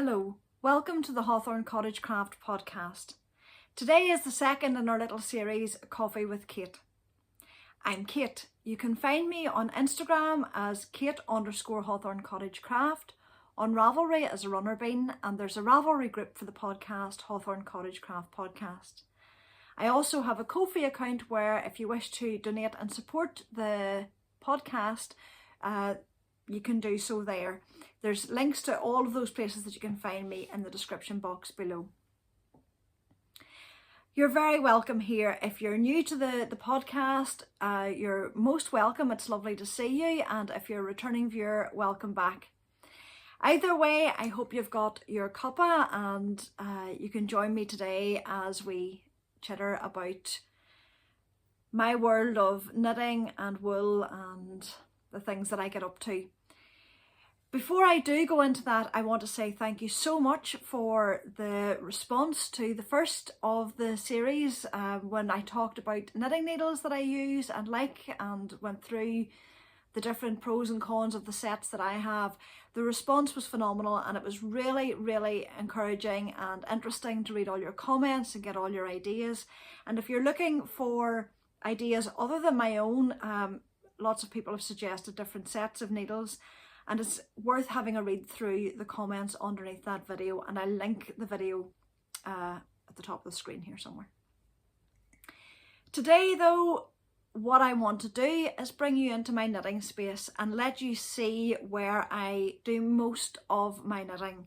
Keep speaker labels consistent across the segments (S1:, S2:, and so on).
S1: Hello, welcome to the Hawthorn Cottage Craft podcast. Today is the second in our little series, Coffee with Kate. I'm Kate. You can find me on Instagram as Kate_Hawthorn Cottage Craft, on Ravelry as a runner bean, and there's a Ravelry group for the podcast, Hawthorn Cottage Craft Podcast. I also have a Ko-fi account where if you wish to donate and support the podcast, you can do so there. There's links to all of those places that you can find me in the description box below. You're very welcome here. If you're new to the podcast, you're most welcome. It's lovely to see you. And if you're a returning viewer, welcome back. Either way, I hope you've got your cuppa and you can join me today as we chitter about my world of knitting and wool and the things that I get up to. Before I do go into that, I want to say thank you so much for the response to the first of the series when I talked about knitting needles that I use and went through the different pros and cons of the sets that I have. The response was phenomenal and it was really, really encouraging and interesting to read all your comments and get all your ideas. And if you're looking for ideas other than my own, lots of people have suggested different sets of needles. And it's worth having a read through the comments underneath that video, and I'll link the video at the top of the screen here somewhere. Today though, what I want to do is bring you into my knitting space and let you see where I do most of my knitting.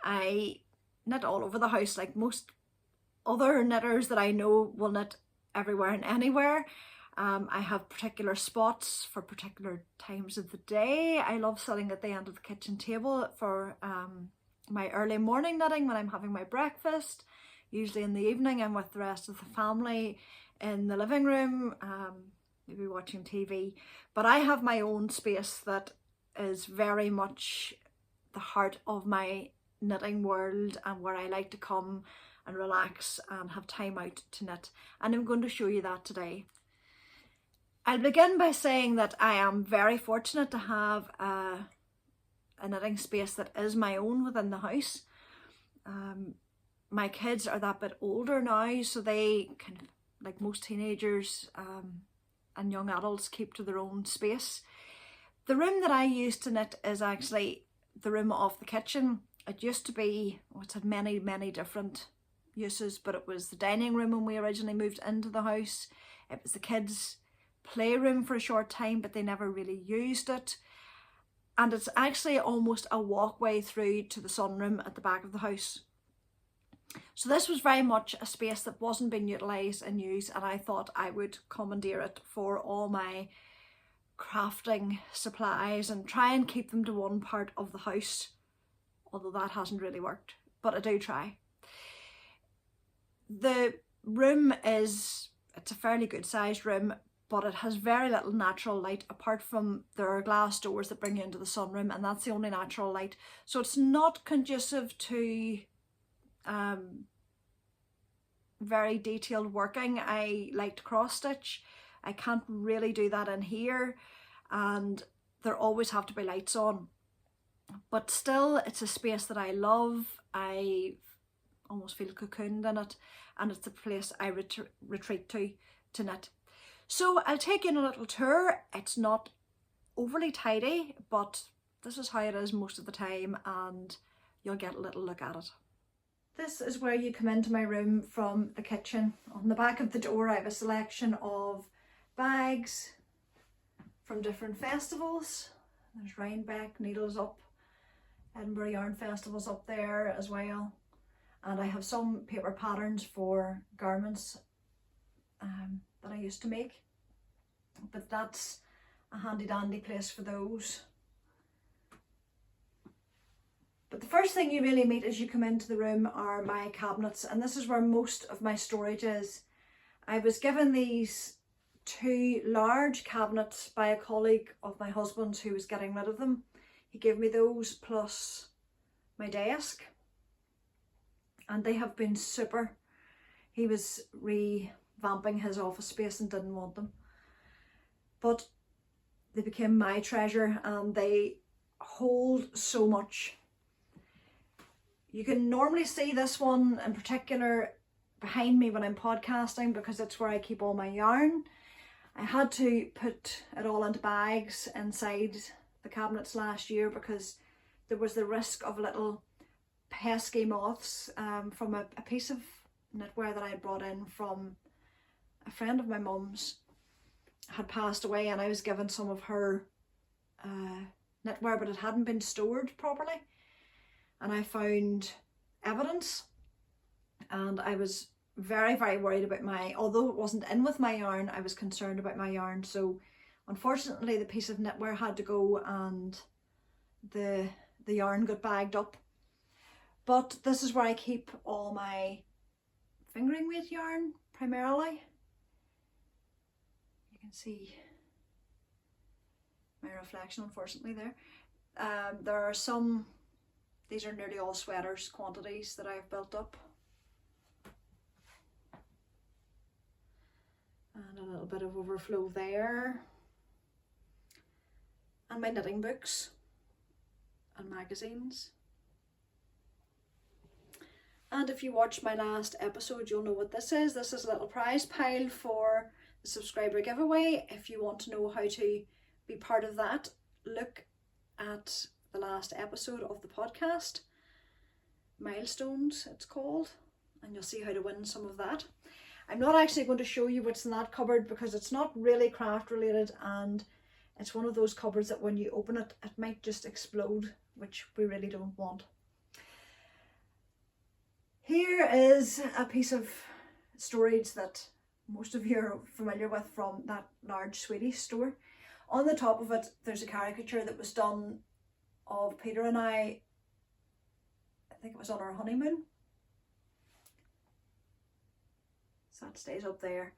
S1: I knit all over the house like most other knitters that I know will knit everywhere and anywhere. I have particular spots for particular times of the day. I love sitting at the end of the kitchen table for my early morning knitting when I'm having my breakfast. Usually in the evening I'm with the rest of the family in the living room, maybe watching TV. But I have my own space that is very much the heart of my knitting world and where I like to come and relax and have time out to knit. And I'm going to show you that today. I'll begin by saying that I am very fortunate to have a knitting space that is my own within the house. My kids are that bit older now, so they kind of, like most teenagers and young adults, keep to their own space. The room that I use to knit is actually the room off the kitchen. It used to be, it's had many, many different uses, but it was the dining room when we originally moved into the house. It was the kids' playroom for a short time, but they never really used it, and it's actually almost a walkway through to the sunroom at the back of the house. So this was very much a space that wasn't being utilised and used, and I thought I would commandeer it for all my crafting supplies and try and keep them to one part of the house, although that hasn't really worked, but I do try. The room it's a fairly good sized room, but it has very little natural light apart from there are glass doors that bring you into the sunroom, and that's the only natural light. So it's not conducive to very detailed working. I like to cross stitch. I can't really do that in here, and there always have to be lights on. But still, it's a space that I love. I almost feel cocooned in it, and it's a place I retreat to knit. So I'll take you on a little tour. It's not overly tidy, but this is how it is most of the time, and you'll get a little look at it. This is where you come into my room from the kitchen. On the back of the door I have a selection of bags from different festivals. There's Rhinebeck needles up, Edinburgh Yarn Festival's up there as well, and I have some paper patterns for garments that I used to make, but that's a handy dandy place for those. But the first thing you really meet as you come into the room are my cabinets, and this is where most of my storage is. I was given these two large cabinets by a colleague of my husband's who was getting rid of them. He gave me those plus my desk, and they have been super. He was revamping his office space and didn't want them, but they became my treasure and they hold so much. You can normally see this one in particular behind me when I'm podcasting because it's where I keep all my yarn. I had to put it all into bags inside the cabinets last year because there was the risk of little pesky moths from a piece of knitwear that I brought in from a friend of my mum's had passed away, and I was given some of her knitwear, but it hadn't been stored properly, and I found evidence, and I was very, very worried about although it wasn't in with my yarn, I was concerned about my yarn. So unfortunately the piece of knitwear had to go and the yarn got bagged up. But this is where I keep all my fingering weight yarn primarily. You can see my reflection unfortunately there. There are some, these are nearly all sweaters quantities that I've built up. And a little bit of overflow there. And my knitting books and magazines. And if you watched my last episode, you'll know what this is. This is a little prize pile for the subscriber giveaway. If you want to know how to be part of that, look at the last episode of the podcast. Milestones, it's called. And you'll see how to win some of that. I'm not actually going to show you what's in that cupboard because it's not really craft related, and it's one of those cupboards that when you open it, it might just explode, which we really don't want. Here is a piece of storage that most of you are familiar with from that large Swedish store. On the top of it, there's a caricature that was done of Peter and I think it was on our honeymoon. So that stays up there.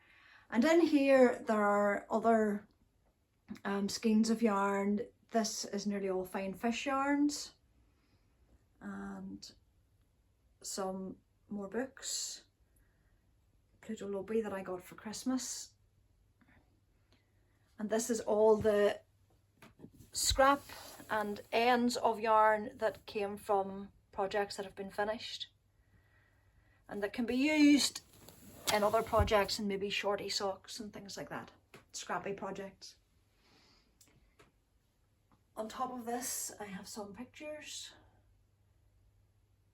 S1: And in here there are other skeins of yarn. This is nearly all fine fish yarns. And some more books. Pluto Lobby that I got for Christmas. And this is all the scrap and ends of yarn that came from projects that have been finished and that can be used in other projects, and maybe shorty socks and things like that, scrappy projects. On top of this, I have some pictures.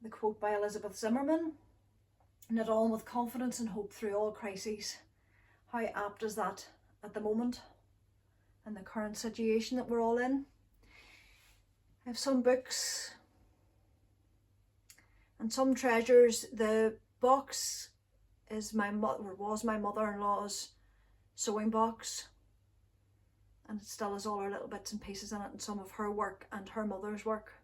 S1: The quote by Elizabeth Zimmerman, "Knit on with confidence and hope through all crises." How apt is that at the moment in the current situation that we're all in? I have some books and some treasures. The box is was my mother-in-law's sewing box, and it still has all our little bits and pieces in it, and some of her work and her mother's work.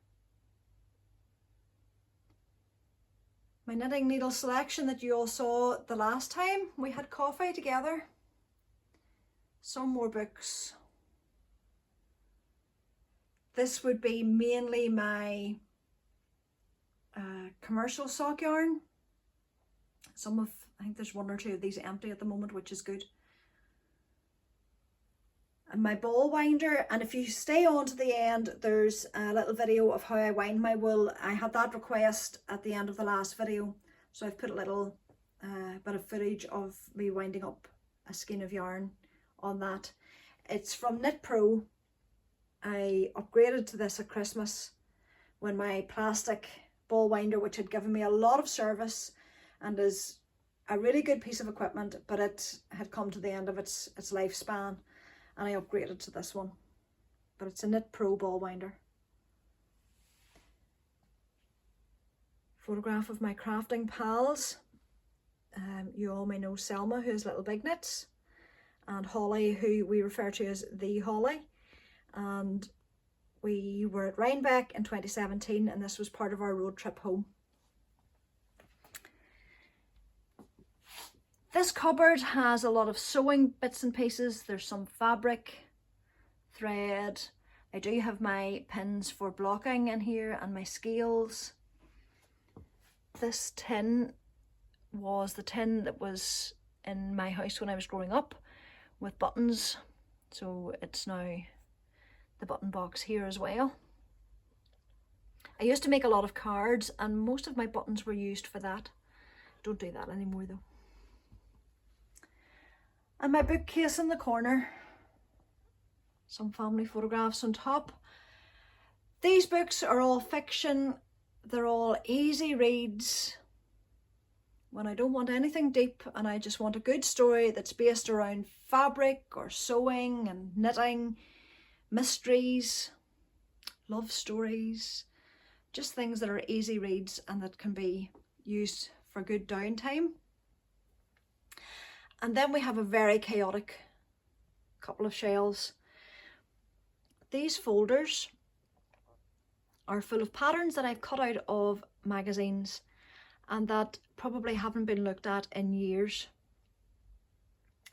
S1: My knitting needle selection that you all saw the last time we had coffee together. Some more books. This would be mainly my commercial sock yarn. I think there's one or two of these empty at the moment, which is good. And my ball winder, and if you stay on to the end, there's a little video of how I wind my wool. I had that request at the end of the last video, so I've put a little bit of footage of me winding up a skein of yarn on that. It's from Knit Pro. I upgraded to this at Christmas when my plastic ball winder, which had given me a lot of service and is a really good piece of equipment, but it had come to the end of its lifespan, and I upgraded to this one. But it's a Knit Pro ball winder. Photograph of my crafting pals. You all may know Selma, who is Little Big Knits, and Holly, who we refer to as the Holly. And we were at Rhinebeck in 2017, and this was part of our road trip home. This cupboard has a lot of sewing bits and pieces. There's some fabric, thread. I do have my pins for blocking in here and my scales. This tin was the tin that was in my house when I was growing up with buttons. So it's now the button box here as well. I used to make a lot of cards and most of my buttons were used for that. Don't do that anymore though. And my bookcase in the corner. Some family photographs on top. These books are all fiction. They're all easy reads. When I don't want anything deep and I just want a good story that's based around fabric or sewing and knitting, mysteries, love stories, just things that are easy reads and that can be used for good downtime. And then we have a very chaotic couple of shelves. These folders are full of patterns that I've cut out of magazines and that probably haven't been looked at in years.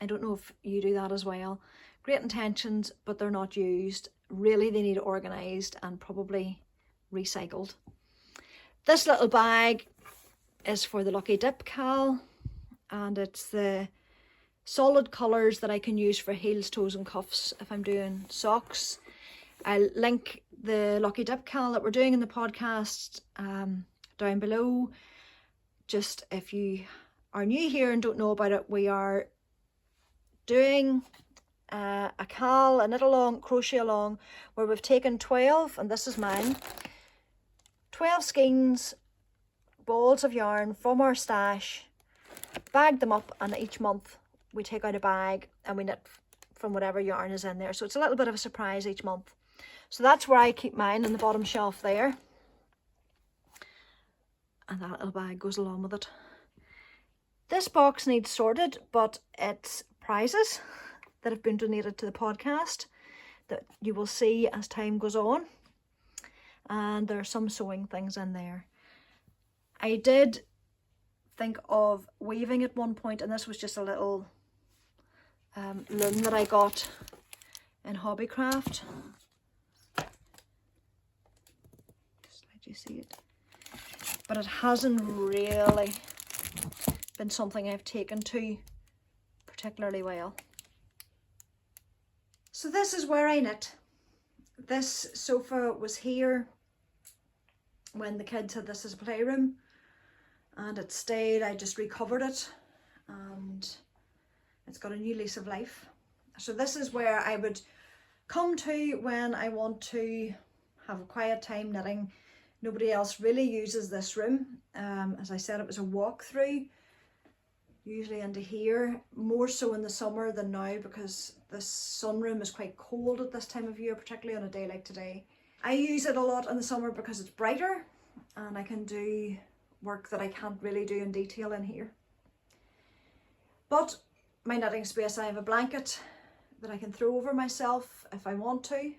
S1: I don't know if you do that as well. Great intentions, but they're not used. Really, they need organised and probably recycled. This little bag is for the Lucky Dip Cal, and it's the solid colours that I can use for heels, toes and cuffs if I'm doing socks. I'll link the Lucky Dip Cal that we're doing in the podcast down below. Just if you are new here and don't know about it, we are doing a cal, a knit along, crochet along, where we've taken 12, and this is mine, 12 skeins, balls of yarn from our stash, bagged them up, and each month we take out a bag and we knit from whatever yarn is in there. So it's a little bit of a surprise each month. So that's where I keep mine, in the bottom shelf there. And that little bag goes along with it. This box needs sorted, but it's prizes that have been donated to the podcast that you will see as time goes on. And there are some sewing things in there. I did think of weaving at one point, and this was just a little loom that I got in Hobbycraft. Just let you see it. But it hasn't really been something I've taken to particularly well. So this is where I knit. This sofa was here when the kids had this as a playroom, and it stayed. I just recovered it and it's got a new lease of life. So this is where I would come to when I want to have a quiet time knitting. Nobody else really uses this room. As I said, it was a walk-through, usually into here, more so in the summer than now because this sunroom is quite cold at this time of year, particularly on a day like today. I use it a lot in the summer because it's brighter and I can do work that I can't really do in detail in here. But my knitting space, I have a blanket that I can throw over myself if I want to.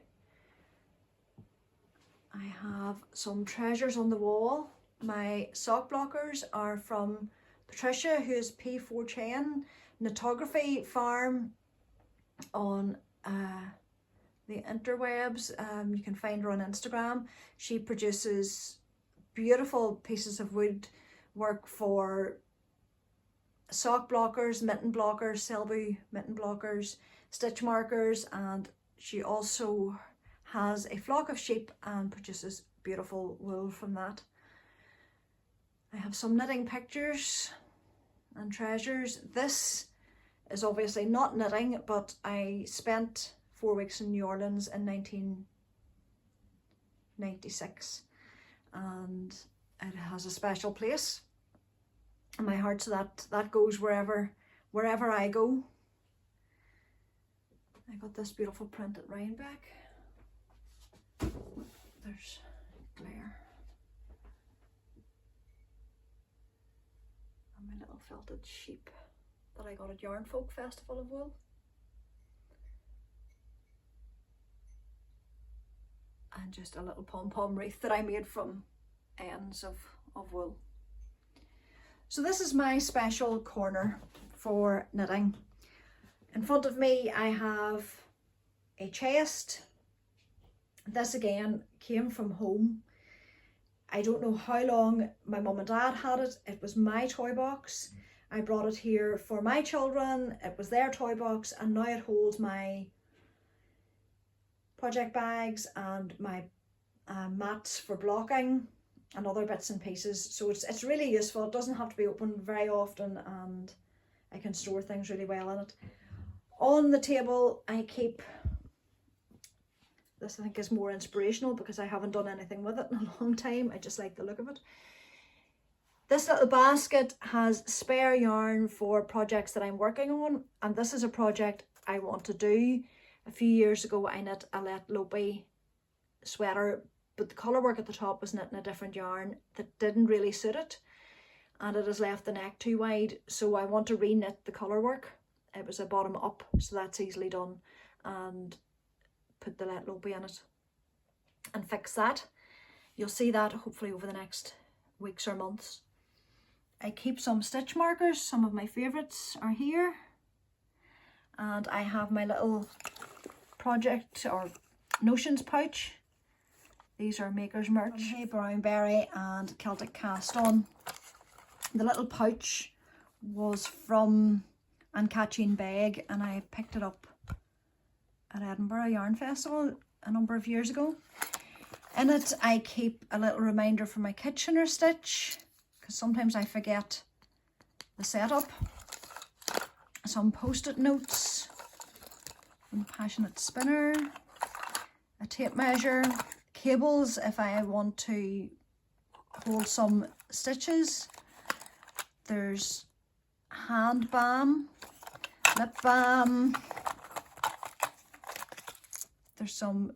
S1: I have some treasures on the wall. My sock blockers are from Patricia, who is P4 Chain Knitography Farm on the interwebs. You can find her on Instagram. She produces beautiful pieces of wood work for sock blockers, mitten blockers, Selby mitten blockers, stitch markers, and she also has a flock of sheep and produces beautiful wool from that. I have some knitting pictures and treasures. This is obviously not knitting, but I spent 4 weeks in New Orleans in 1996 and it has a special place in my heart, so that goes wherever I go. I got this beautiful print at Rhinebeck. There's glare. And my little felted sheep that I got at Yarn Folk Festival of Wool. And just a little pom-pom wreath that I made from ends of wool. So this is my special corner for knitting. In front of me I have a chest. This again came from home. I don't know how long my mum and dad had it. It was my toy box. I brought it here for my children. It was their toy box, and now it holds my project bags and my mats for blocking and other bits and pieces. So it's really useful. It doesn't have to be opened very often, and I can store things really well in it. On the table I keep, this I think is more inspirational because I haven't done anything with it in a long time. I just like the look of it. This little basket has spare yarn for projects that I'm working on, and this is a project I want to do. A few years ago I knit a Let Lopey sweater, but the colour work at the top was knit in a different yarn that didn't really suit it, and it has left the neck too wide, so I want to re-knit the colour work. It was a bottom up, so that's easily done, and put the Let Lopey in it and fix that. You'll see that hopefully over the next weeks or months. I keep some stitch markers. Some of my favourites are here, and I have my little project or notions pouch. These are Maker's Merch, Hey Brownberry and Celtic Cast On. The little pouch was from Catching Beg, and I picked it up at Edinburgh Yarn Festival a number of years ago. In it I keep a little reminder for my Kitchener stitch, because sometimes I forget the setup. Some post-it notes from the Passionate Spinner, a tape measure, cables if I want to hold some stitches. There's hand balm, lip balm. There's some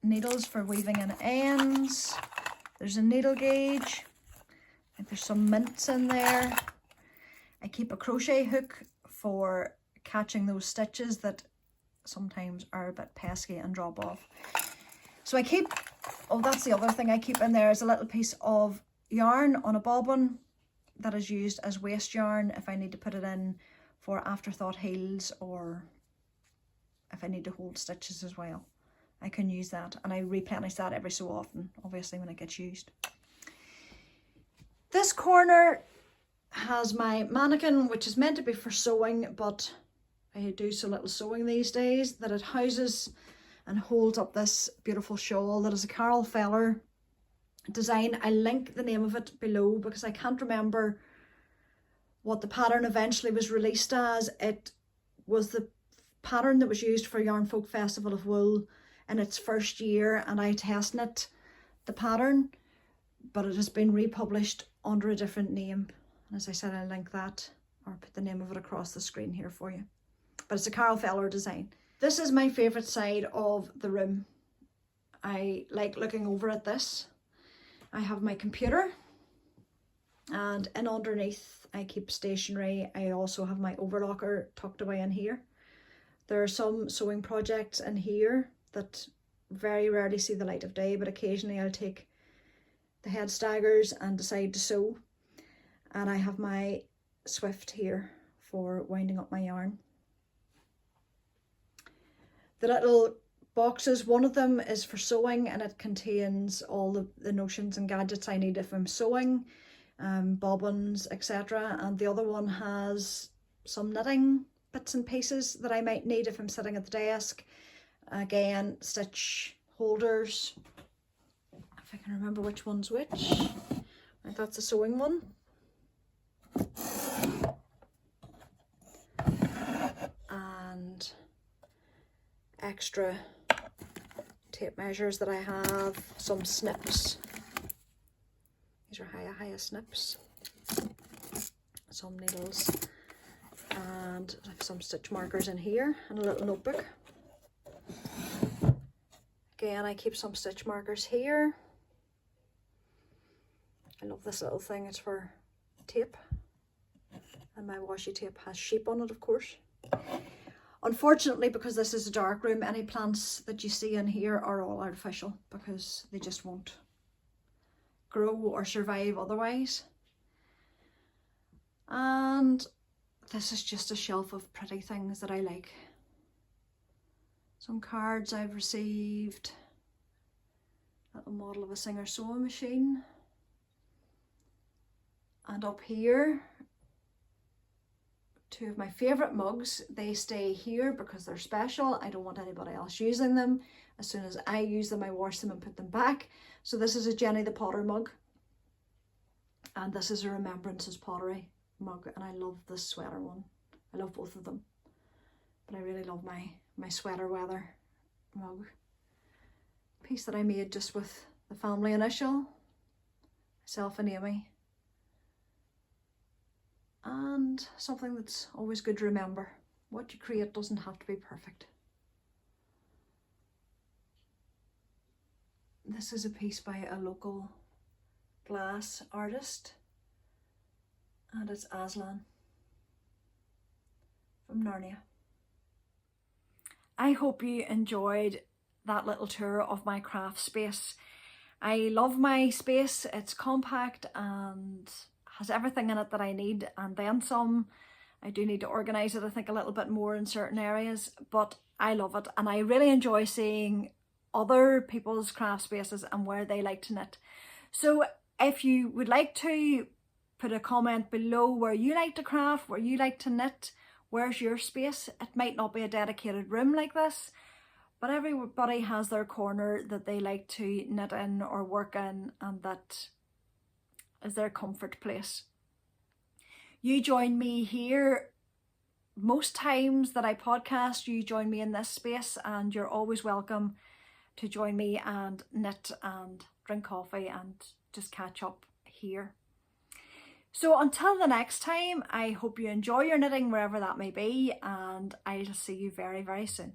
S1: needles for weaving in ends. There's a needle gauge. I think there's some mints in there. I keep a crochet hook for catching those stitches that sometimes are a bit pesky and drop off. So I keep, oh, that's the other thing I keep in there, is a little piece of yarn on a bobbin that is used as waste yarn if I need to put it in for afterthought heels, or if I need to hold stitches as well. I can use that, and I replenish that every so often, obviously, when it gets used. This corner has my mannequin, which is meant to be for sewing, but I do so little sewing these days that it houses and holds up this beautiful shawl that is a Carol Feller design. I link the name of it below because I can't remember what the pattern eventually was released as. It was the pattern that was used for Yarn Folk Festival of Wool in its first year, and I test knit the pattern, but it has been republished under a different name. And as I said, I'll link that or put the name of it across the screen here for you. But it's a Carol Feller design. This is my favourite side of the room. I like looking over at this. I have my computer, and in underneath I keep stationery. I also have my overlocker tucked away in here. There are some sewing projects in here that very rarely see the light of day, but occasionally I'll take the head staggers and decide to sew. And I have my Swift here for winding up my yarn. The little boxes, one of them is for sewing, and it contains all the notions and gadgets I need if I'm sewing, bobbins, etc. And the other one has some knitting bits and pieces that I might need if I'm sitting at the desk. Again, stitch holders, if I can remember which one's which. Right, that's a sewing one. And extra tape measures that I have, some snips. These are Hiya snips. Some needles, and I have some stitch markers in here, and a little notebook. Again, I keep some stitch markers here. I love this little thing, it's for tape. And my washi tape has sheep on it, of course. Unfortunately, because this is a dark room, any plants that you see in here are all artificial because they just won't grow or survive otherwise. And this is just a shelf of pretty things that I like. Some cards I've received. A little model of a Singer sewing machine. And up here, two of my favourite mugs. They stay here because they're special. I don't want anybody else using them. As soon as I use them, I wash them and put them back. So this is a Jenny the Potter mug. And this is a Remembrances Pottery mug. And I love this sweater one. I love both of them. But I really love my sweater weather mug. Piece that I made just with the family initial. Myself and Amy. And something that's always good to remember. What you create doesn't have to be perfect. This is a piece by a local glass artist, and it's Aslan from Narnia. I hope you enjoyed that little tour of my craft space. I love my space. It's compact and has everything in it that I need, and then some. I do need to organise it, I think, a little bit more in certain areas, but I love it, and I really enjoy seeing other people's craft spaces and where they like to knit. So if you would like to put a comment below where you like to craft, where you like to knit, where's your space? It might not be a dedicated room like this, but everybody has their corner that they like to knit in or work in, and that is their comfort place. You join me here most times that I podcast. You join me in this space, and you're always welcome to join me and knit and drink coffee and just catch up here. So until the next time, I hope you enjoy your knitting wherever that may be, and I'll see you very, very soon.